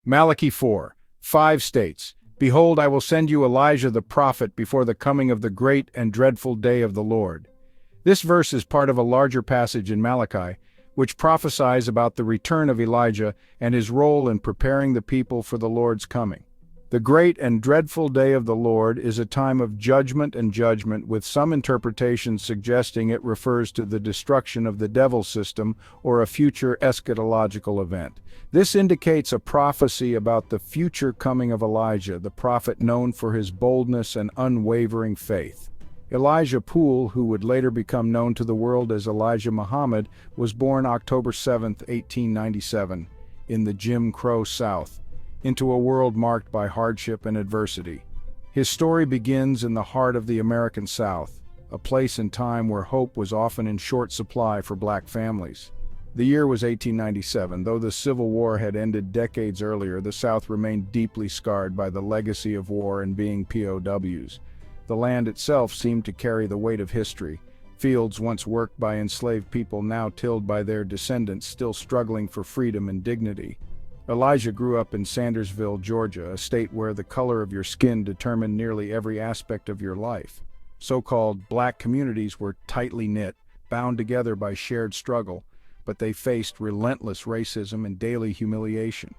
Malachi 4:5 states, "Behold, I will send you Elijah the prophet before the coming of the great and dreadful day of the Lord." This verse is part of a larger passage in Malachi, which prophesies about the return of Elijah and his role in preparing the people for the Lord's coming. The great and dreadful day of the Lord is a time of judgment, with some interpretations suggesting it refers to the destruction of the devil system or a future eschatological event. This indicates a prophecy about the future coming of Elijah, the prophet known for his boldness and unwavering faith. Elijah Poole, who would later become known to the world as Elijah Muhammad, was born October 7, 1897, in the Jim Crow South, into a world marked by hardship and adversity. His story begins in the heart of the American South, a place and time where hope was often in short supply for black families. The year was 1897. Though the Civil War had ended decades earlier, the South remained deeply scarred by the legacy of war and being POWs. The land itself seemed to carry the weight of history. Fields once worked by enslaved people now tilled by their descendants still struggling for freedom and dignity. Elijah grew up in Sandersville, Georgia, a state where the color of your skin determined nearly every aspect of your life. So-called black communities were tightly knit, bound together by shared struggle, but they faced relentless racism and daily humiliation.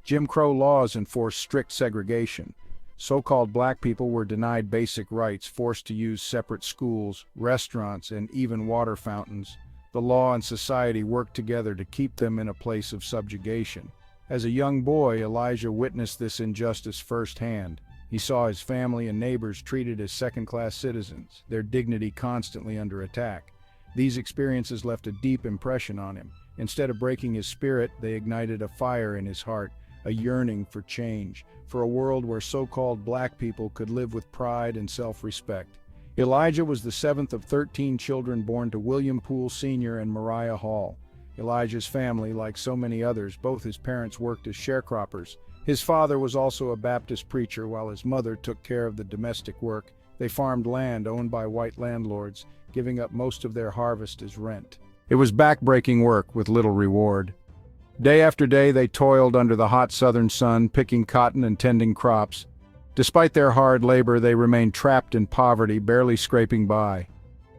Jim Crow laws enforced strict segregation. So-called black people were denied basic rights, forced to use separate schools, restaurants, and even water fountains. The law and society worked together to keep them in a place of subjugation. As a young boy, Elijah witnessed this injustice firsthand. He saw his family and neighbors treated as second-class citizens, their dignity constantly under attack. These experiences left a deep impression on him. Instead of breaking his spirit, they ignited a fire in his heart, a yearning for change, for a world where so-called black people could live with pride and self-respect. Elijah was the seventh of 13 children born to William Poole Sr. and Mariah Hall. Elijah's family, like so many others, both his parents worked as sharecroppers. His father was also a Baptist preacher, while his mother took care of the domestic work. They farmed land owned by white landlords, giving up most of their harvest as rent. It was back-breaking work with little reward. Day after day, they toiled under the hot southern sun, picking cotton and tending crops. Despite their hard labor, they remained trapped in poverty, barely scraping by.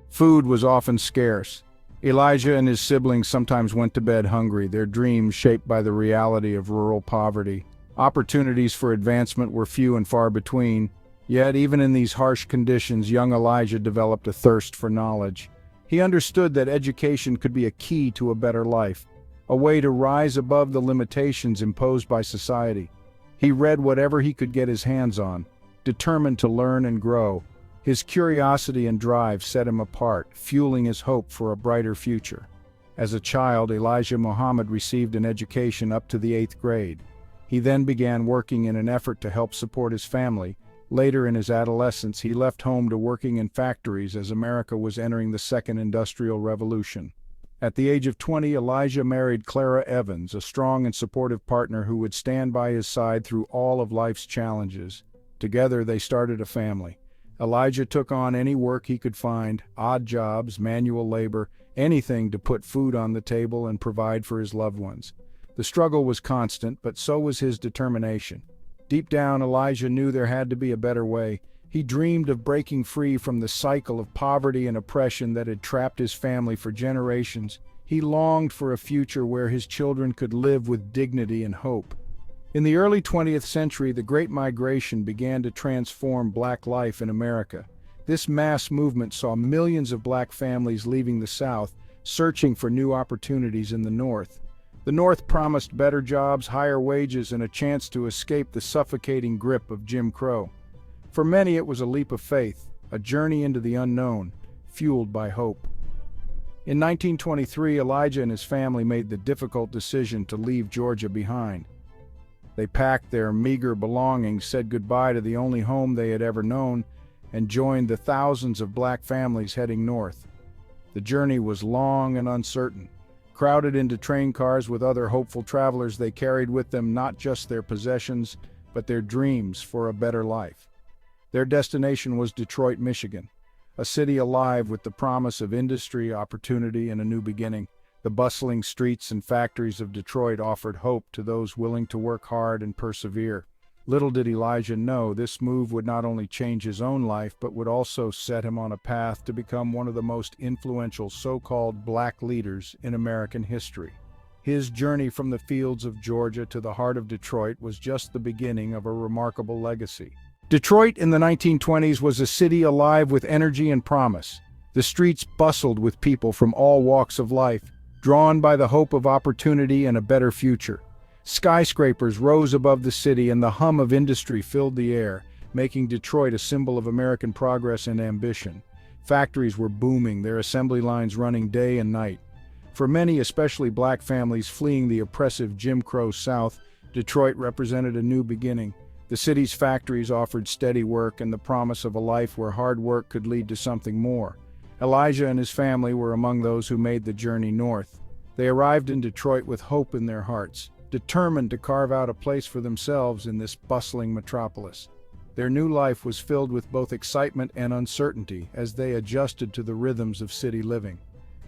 Food was often scarce. Elijah and his siblings sometimes went to bed hungry, their dreams shaped by the reality of rural poverty. Opportunities for advancement were few and far between, yet even in these harsh conditions, young Elijah developed a thirst for knowledge. He understood that education could be a key to a better life, a way to rise above the limitations imposed by society. He read whatever he could get his hands on, determined to learn and grow. His curiosity and drive set him apart, fueling his hope for a brighter future. As a child, Elijah Muhammad received an education up to the 8th grade. He then began working in an effort to help support his family. Later in his adolescence, he left home to working in factories as America was entering the Second Industrial Revolution. At the age of 20, Elijah married Clara Evans, a strong and supportive partner who would stand by his side through all of life's challenges. Together, they started a family. Elijah took on any work he could find, odd jobs, manual labor, anything to put food on the table and provide for his loved ones. The struggle was constant, but so was his determination. Deep down, Elijah knew there had to be a better way. He dreamed of breaking free from the cycle of poverty and oppression that had trapped his family for generations. He longed for a future where his children could live with dignity and hope. In the early 20th century, the Great Migration began to transform black life in America. This mass movement saw millions of black families leaving the South, searching for new opportunities in the North. The North promised better jobs, higher wages, and a chance to escape the suffocating grip of Jim Crow. For many, it was a leap of faith, a journey into the unknown, fueled by hope. In 1923, Elijah and his family made the difficult decision to leave Georgia behind. They packed their meager belongings, said goodbye to the only home they had ever known, and joined the thousands of black families heading north. The journey was long and uncertain. Crowded into train cars with other hopeful travelers, they carried with them not just their possessions, but their dreams for a better life. Their destination was Detroit, Michigan, a city alive with the promise of industry, opportunity, and a new beginning. The bustling streets and factories of Detroit offered hope to those willing to work hard and persevere. Little did Elijah know this move would not only change his own life, but would also set him on a path to become one of the most influential so-called black leaders in American history. His journey from the fields of Georgia to the heart of Detroit was just the beginning of a remarkable legacy. Detroit in the 1920s was a city alive with energy and promise. The streets bustled with people from all walks of life, drawn by the hope of opportunity and a better future. Skyscrapers rose above the city and the hum of industry filled the air, making Detroit a symbol of American progress and ambition. Factories were booming, their assembly lines running day and night. For many, especially black families fleeing the oppressive Jim Crow South, Detroit represented a new beginning. The city's factories offered steady work and the promise of a life where hard work could lead to something more. Elijah and his family were among those who made the journey north. They arrived in Detroit with hope in their hearts, determined to carve out a place for themselves in this bustling metropolis. Their new life was filled with both excitement and uncertainty as they adjusted to the rhythms of city living.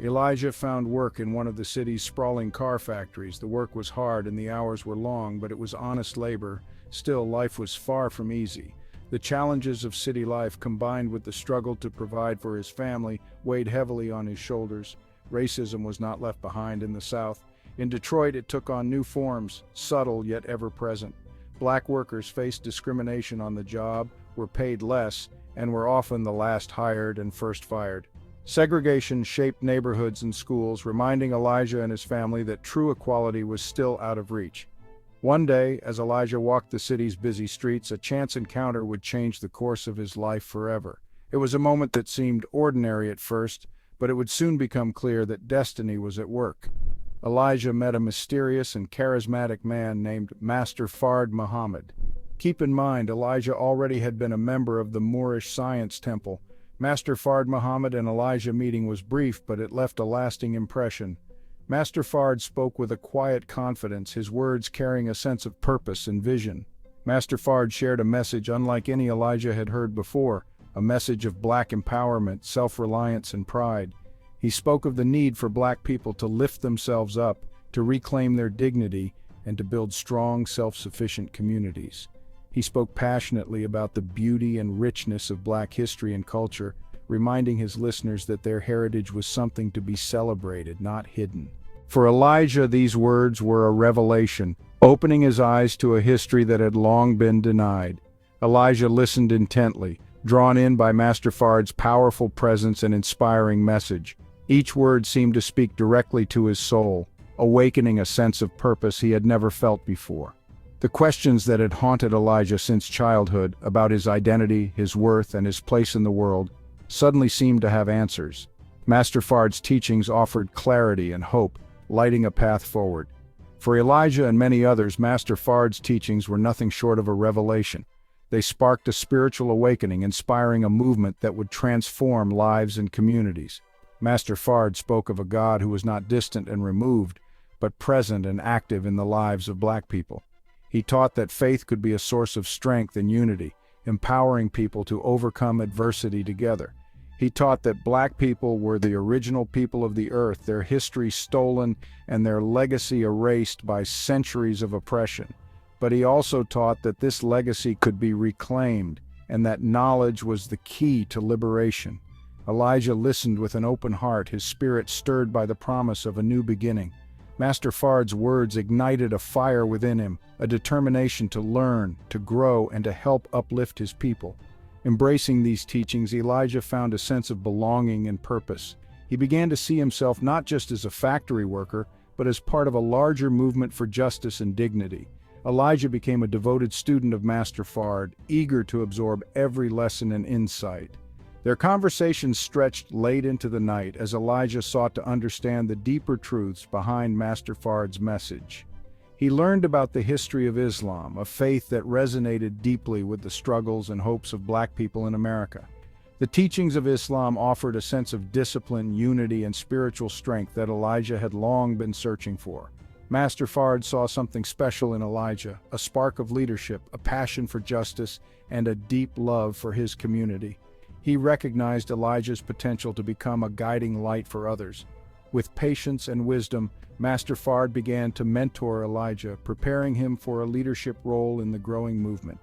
Elijah found work in one of the city's sprawling car factories. The work was hard and the hours were long, but it was honest labor. Still, life was far from easy. The challenges of city life, combined with the struggle to provide for his family, weighed heavily on his shoulders. Racism was not left behind in the South. In Detroit, it took on new forms, subtle yet ever-present. Black workers faced discrimination on the job, were paid less, and were often the last hired and first fired. Segregation shaped neighborhoods and schools, reminding Elijah and his family that true equality was still out of reach. One day, as Elijah walked the city's busy streets, a chance encounter would change the course of his life forever. It was a moment that seemed ordinary at first, but it would soon become clear that destiny was at work. Elijah met a mysterious and charismatic man named Master Warith Deen Mohammed. Keep in mind, Elijah already had been a member of the Moorish Science Temple. Master Warith Deen Mohammed and Elijah meeting was brief, but it left a lasting impression. Master Warith spoke with a quiet confidence, his words carrying a sense of purpose and vision. Master Warith shared a message unlike any Elijah had heard before, a message of black empowerment, self-reliance, and pride. He spoke of the need for black people to lift themselves up, to reclaim their dignity, and to build strong, self-sufficient communities. He spoke passionately about the beauty and richness of black history and culture, reminding his listeners that their heritage was something to be celebrated, not hidden. For Elijah, these words were a revelation, opening his eyes to a history that had long been denied. Elijah listened intently, drawn in by Master Warith's powerful presence and inspiring message. Each word seemed to speak directly to his soul, awakening a sense of purpose he had never felt before. The questions that had haunted Elijah since childhood about his identity, his worth, and his place in the world suddenly seemed to have answers. Master Warith's teachings offered clarity and hope, lighting a path forward. For Elijah and many others, Master Warith's teachings were nothing short of a revelation. They sparked a spiritual awakening, inspiring a movement that would transform lives and communities. Master Warith spoke of a God who was not distant and removed, but present and active in the lives of black people. He taught that faith could be a source of strength and unity, empowering people to overcome adversity together. He taught that black people were the original people of the earth, their history stolen and their legacy erased by centuries of oppression. But he also taught that this legacy could be reclaimed and that knowledge was the key to liberation. Elijah listened with an open heart, his spirit stirred by the promise of a new beginning. Master Warith's words ignited a fire within him, a determination to learn, to grow, and to help uplift his people. Embracing these teachings, Elijah found a sense of belonging and purpose. He began to see himself not just as a factory worker, but as part of a larger movement for justice and dignity. Elijah became a devoted student of Master Warith, eager to absorb every lesson and insight. Their conversations stretched late into the night as Elijah sought to understand the deeper truths behind Master Warith's message. He learned about the history of Islam, a faith that resonated deeply with the struggles and hopes of black people in America. The teachings of Islam offered a sense of discipline, unity, and spiritual strength that Elijah had long been searching for. Master Warith saw something special in Elijah, a spark of leadership, a passion for justice, and a deep love for his community. He recognized Elijah's potential to become a guiding light for others. With patience and wisdom, Master Fard began to mentor Elijah, preparing him for a leadership role in the growing movement.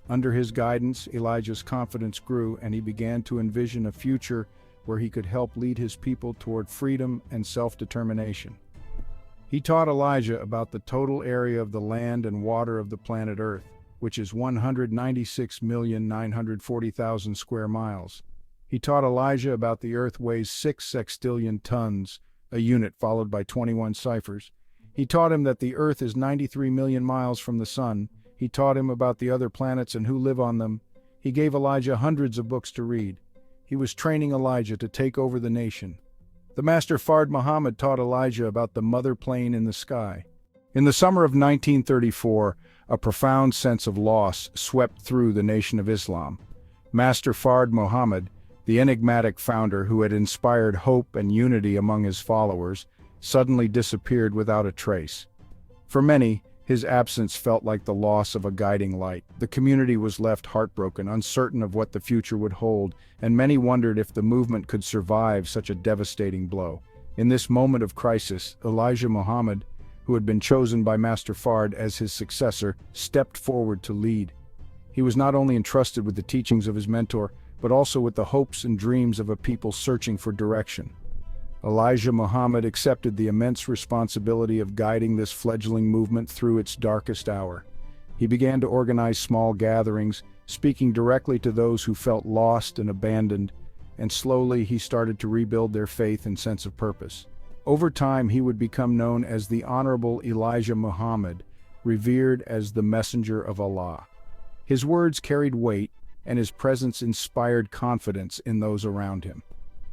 Under his guidance, Elijah's confidence grew, and he began to envision a future where he could help lead his people toward freedom and self-determination. He taught Elijah about the total area of the land and water of the planet Earth, which is 196,940,000 square miles. He taught Elijah about the Earth weighs 6 sextillion tons, a unit followed by 21 ciphers. He taught him that the Earth is 93 million miles from the Sun. He taught him about the other planets and who live on them. He gave Elijah hundreds of books to read. He was training Elijah to take over the nation. The Master Fard Muhammad taught Elijah about the mother plane in the sky. In the summer of 1934, a profound sense of loss swept through the Nation of Islam. Master Fard Muhammad, the enigmatic founder who had inspired hope and unity among his followers, suddenly disappeared without a trace. For many, his absence felt like the loss of a guiding light. The community was left heartbroken, uncertain of what the future would hold, and many wondered if the movement could survive such a devastating blow. In this moment of crisis, Elijah Muhammad, who had been chosen by Master Fard as his successor, stepped forward to lead. He was not only entrusted with the teachings of his mentor, but also with the hopes and dreams of a people searching for direction. Elijah Muhammad accepted the immense responsibility of guiding this fledgling movement through its darkest hour. He began to organize small gatherings, speaking directly to those who felt lost and abandoned, and slowly he started to rebuild their faith and sense of purpose. Over time, he would become known as the Honorable Elijah Muhammad, revered as the Messenger of Allah. His words carried weight, and his presence inspired confidence in those around him.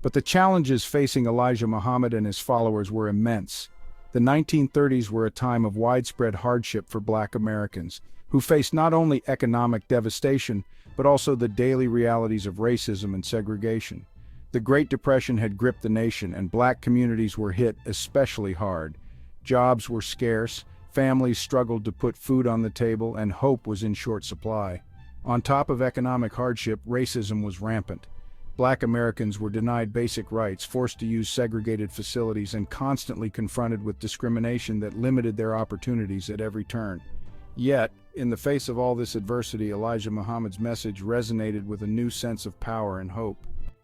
But the challenges facing Elijah Muhammad and his followers were immense. The 1930s were a time of widespread hardship for Black Americans, who faced not only economic devastation, but also the daily realities of racism and segregation. The Great Depression had gripped the nation, and Black communities were hit especially hard. Jobs were scarce, families struggled to put food on the table, and hope was in short supply. On top of economic hardship, racism was rampant. Black Americans were denied basic rights, forced to use segregated facilities, and constantly confronted with discrimination that limited their opportunities at every turn. Yet, in the face of all this adversity, Elijah Muhammad's message resonated with a new sense of power and hope.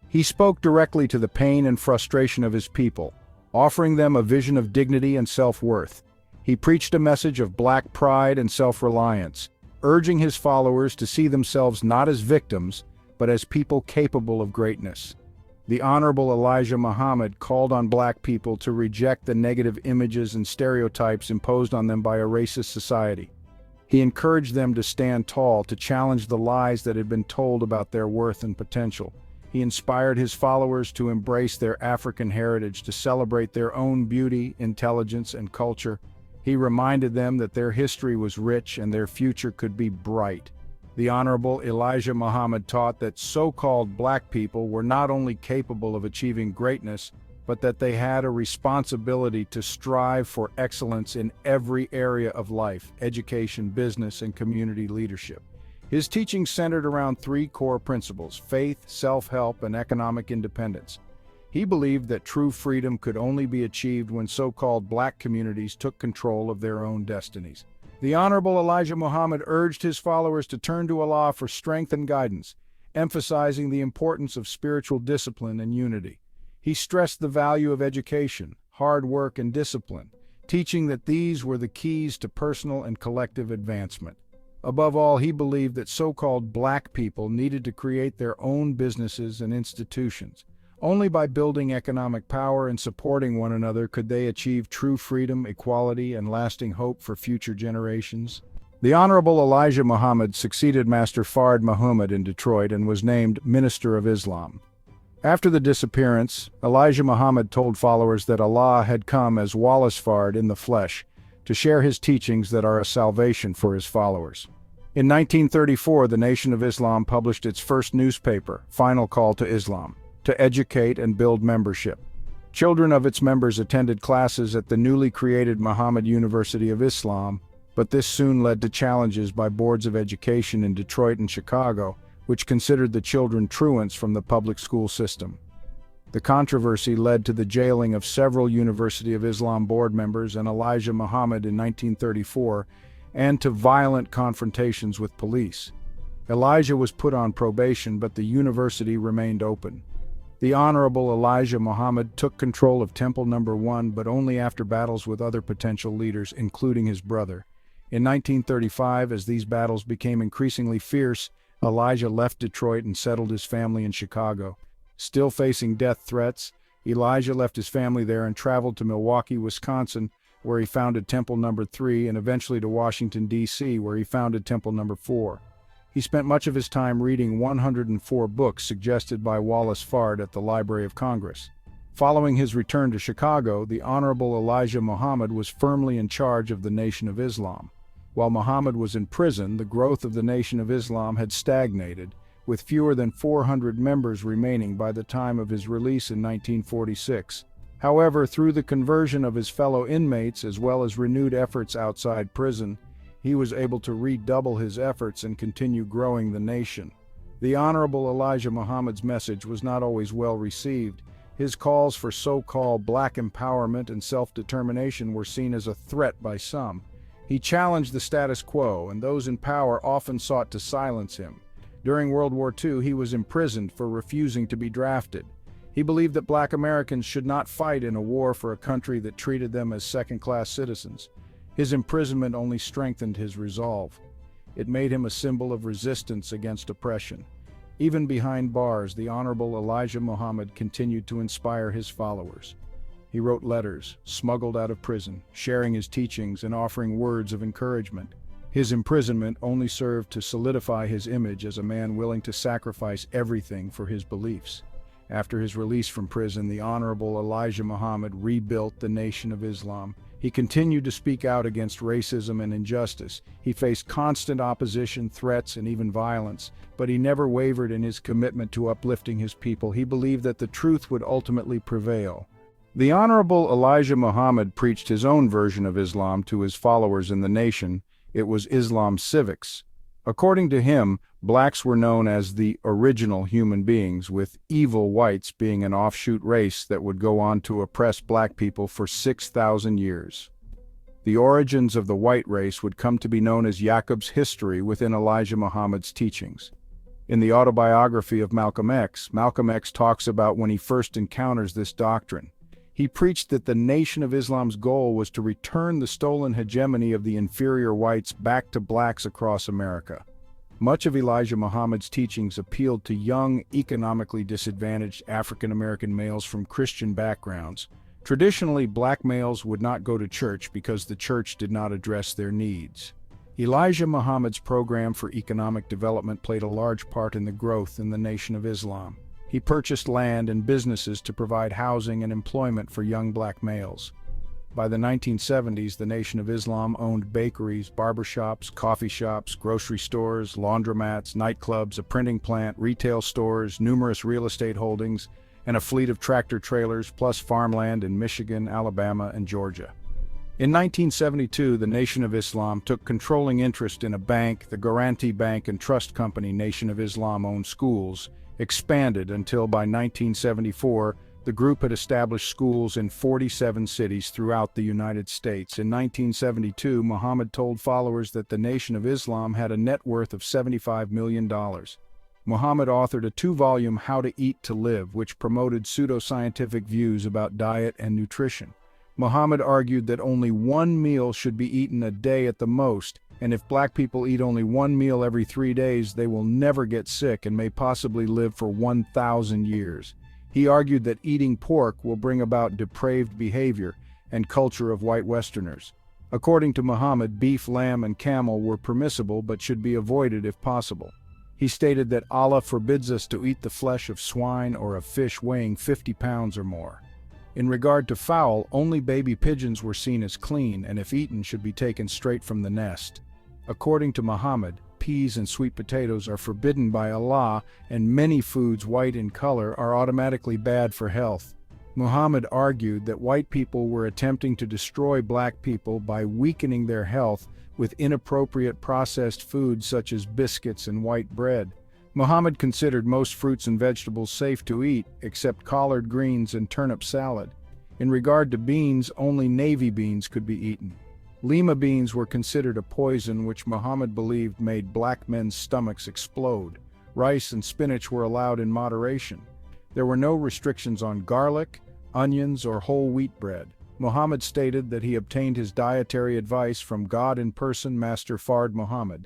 He spoke directly to the pain and frustration of his people, offering them a vision of dignity and self-worth. He preached a message of Black pride and self-reliance, urging his followers to see themselves not as victims, but as people capable of greatness. The Honorable Elijah Muhammad called on Black people to reject the negative images and stereotypes imposed on them by a racist society. He encouraged them to stand tall, to challenge the lies that had been told about their worth and potential. He inspired his followers to embrace their African heritage, to celebrate their own beauty, intelligence, and culture. He reminded them that their history was rich and their future could be bright. The Honorable Elijah Muhammad taught that so-called Black people were not only capable of achieving greatness, but that they had a responsibility to strive for excellence in every area of life: education, business, and community leadership. His teachings centered around three core principles: faith, self-help, and economic independence. He believed that true freedom could only be achieved when so-called Black communities took control of their own destinies. The Honorable Elijah Muhammad urged his followers to turn to Allah for strength and guidance, emphasizing the importance of spiritual discipline and unity. He stressed the value of education, hard work, and discipline, teaching that these were the keys to personal and collective advancement. Above all, he believed that so-called Black people needed to create their own businesses and institutions. Only by building economic power and supporting one another could they achieve true freedom, equality, and lasting hope for future generations. The Honorable Elijah Muhammad succeeded Master Fard Muhammad in Detroit and was named Minister of Islam. After the disappearance, Elijah Muhammad told followers that Allah had come as Wallace Fard in the flesh to share his teachings that are a salvation for his followers. In 1934, the Nation of Islam published its first newspaper, Final Call to Islam, to educate and build membership. Children of its members attended classes at the newly created Muhammad University of Islam, but this soon led to challenges by boards of education in Detroit and Chicago, which considered the children truants from the public school system. The controversy led to the jailing of several University of Islam board members and Elijah Muhammad in 1934, and to violent confrontations with police. Elijah was put on probation, but the university remained open. The Honorable Elijah Muhammad took control of Temple No. 1, but only after battles with other potential leaders, including his brother. In 1935, as these battles became increasingly fierce, Elijah left Detroit and settled his family in Chicago. Still facing death threats, Elijah left his family there and traveled to Milwaukee, Wisconsin, where he founded Temple No. 3, and eventually to Washington, D.C., where he founded Temple No. 4. He spent much of his time reading 104 books suggested by Wallace Fard at the Library of Congress. Following his return to Chicago, the Honorable Elijah Muhammad was firmly in charge of the Nation of Islam. While Muhammad was in prison, the growth of the Nation of Islam had stagnated, with fewer than 400 members remaining by the time of his release in 1946. However, through the conversion of his fellow inmates as well as renewed efforts outside prison, he was able to redouble his efforts and continue growing the nation. The Honorable Elijah Muhammad's message was not always well received. His calls for so-called black empowerment and self-determination were seen as a threat by some. He challenged the status quo, and those in power often sought to silence him. During World War II, he was imprisoned for refusing to be drafted. He believed that black Americans should not fight in a war for a country that treated them as second-class citizens. His imprisonment only strengthened his resolve. It made him a symbol of resistance against oppression. Even behind bars, the Honorable Elijah Muhammad continued to inspire his followers. He wrote letters, smuggled out of prison, sharing his teachings and offering words of encouragement. His imprisonment only served to solidify his image as a man willing to sacrifice everything for his beliefs. After his release from prison, the Honorable Elijah Muhammad rebuilt the Nation of Islam. He continued to speak out against racism and injustice. He faced constant opposition, threats, and even violence, but he never wavered in his commitment to uplifting his people. He believed that the truth would ultimately prevail. The Honorable Elijah Muhammad preached his own version of Islam to his followers in the nation. It was Islam civics. According to him, blacks were known as the original human beings, with evil whites being an offshoot race that would go on to oppress black people for 6,000 years. The origins of the white race would come to be known as Yaqub's history within Elijah Muhammad's teachings. In the autobiography of Malcolm X talks about when he first encounters this doctrine. He preached that the Nation of Islam's goal was to return the stolen hegemony of the inferior whites back to blacks across America. Much of Elijah Muhammad's teachings appealed to young, economically disadvantaged African American males from Christian backgrounds. Traditionally, black males would not go to church because the church did not address their needs. Elijah Muhammad's program for economic development played a large part in the growth in the Nation of Islam. He purchased land and businesses to provide housing and employment for young black males. By the 1970s, the Nation of Islam owned bakeries, barbershops, coffee shops, grocery stores, laundromats, nightclubs, a printing plant, retail stores, numerous real estate holdings, and a fleet of tractor-trailers, plus farmland in Michigan, Alabama, and Georgia. In 1972, the Nation of Islam took controlling interest in a bank, the Guaranty Bank and Trust Company. Nation of Islam owned schools, expanded until by 1974, the group had established schools in 47 cities throughout the United States. In 1972, Muhammad told followers that the Nation of Islam had a net worth of $75 million. Muhammad authored a 2-volume How to Eat to Live, which promoted pseudoscientific views about diet and nutrition. Muhammad argued that only one meal should be eaten a day at the most, and if black people eat only one meal every 3 days, they will never get sick and may possibly live for 1,000 years. He argued that eating pork will bring about depraved behavior and culture of white Westerners. According to Muhammad, beef, lamb, and camel were permissible but should be avoided if possible. He stated that Allah forbids us to eat the flesh of swine or of fish weighing 50 pounds or more. In regard to fowl, only baby pigeons were seen as clean, and if eaten should be taken straight from the nest. According to Muhammad, peas and sweet potatoes are forbidden by Allah, and many foods white in color are automatically bad for health. Muhammad argued that white people were attempting to destroy black people by weakening their health with inappropriate processed foods such as biscuits and white bread. Muhammad considered most fruits and vegetables safe to eat, except collard greens and turnip salad. In regard to beans, only navy beans could be eaten. Lima beans were considered a poison which Muhammad believed made black men's stomachs explode. Rice and spinach were allowed in moderation. There were no restrictions on garlic, onions, or whole wheat bread. Muhammad stated that he obtained his dietary advice from God in person, Master Fard Muhammad.